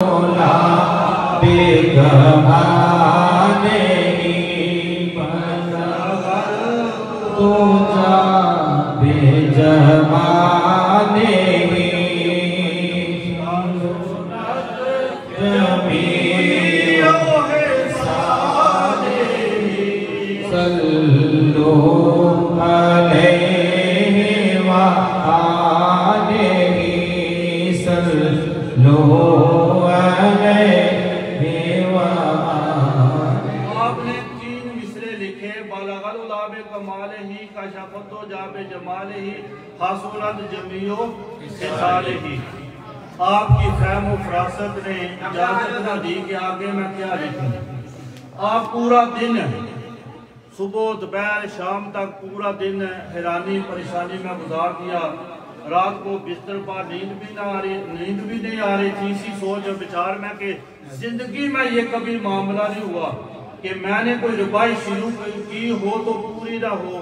बेगमाने तू जा बेजमाने सल्लु अलैहि व आलिहि सल्लु अलैहि व आलिहि। आपने 3 मिसरे लिखे, बलगल उलाबे कमाले ही कशफतो जाबे जमाले ही हसूरत जमीओ हिसाले ही। आपकी फहम व फरासत ने इजाजत न दी कि आगे मैं क्या लिखूं। आप पूरा दिन सुबह दोपहर शाम तक पूरा दिन हैरानी परेशानी में गुजार दिया। रात को बिस्तर पर नींद भी नहीं आ रही थी। इसी सोच और विचार में कि जिंदगी में ये कभी मामला नहीं हुआ कि मैंने कोई रुबाई शुरू की हो तो पूरी ना हो।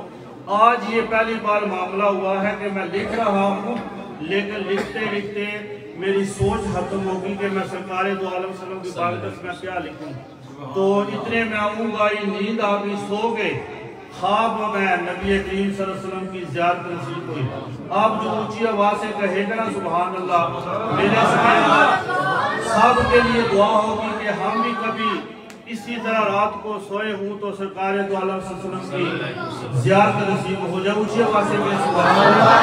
आज ये पहली बार मामला हुआ है कि मैं लिख रहा हूँ, लेकिन लिखते लिखते मेरी सोच खत्म होगी कि मैं सरकार दो आलम सल्लम की बारगाह में क्या लिखूं। तो इतने में आऊंगा, नींद आ गई, सो गए। ख्वाब में नबी करीम सल्लल्लाहु अलैहि वसल्लम की ज़ियारत नसीब हुई। आप जो ऊंची आवाज से कहेगा ना सुभान अल्लाह, मेरे सब के लिए दुआ होगी कि हम भी कभी इसी तरह रात को सोए हूँ तो सरकार दो आलम सल्लल्लाहु अलैहि वसल्लम की ज़ियारत नसीब हो जाए। ऊंची आवाज से सुभान अल्लाह।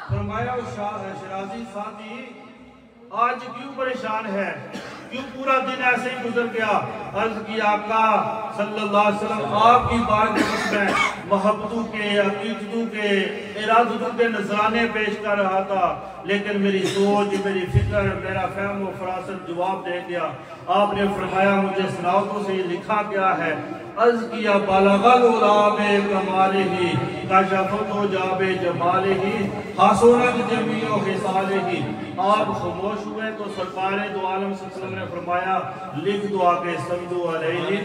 फरमाया शराजी साथी, आज क्यों परेशान है, क्यों पूरा दिन ऐसे ही गुजर गया। अर्ज की आका सल्लल्लाहु अलैहि वसल्लम आपकी बारगाह में मोहब्बतों के, अकीदतों के, इरादतों के नजराने पेश कर रहा था, लेकिन मेरी सोच, मेरी फिक्र, मेरा फहम व फरासत जवाब दे गया। आपने फरमाया मुझे सुनाओ तो सही लिखा क्या है। अर्ज किया बलगल उलाबे कमाले ही कशफतो जाबे जमाले ही हसूरत जमीओ हिसाले ही। आप खामोश हुए तो सरकार दो आलम सल्लल्लाहु अलैहि वसल्लम ने फरमाया लिख दो आगे सल्लु अलैहि।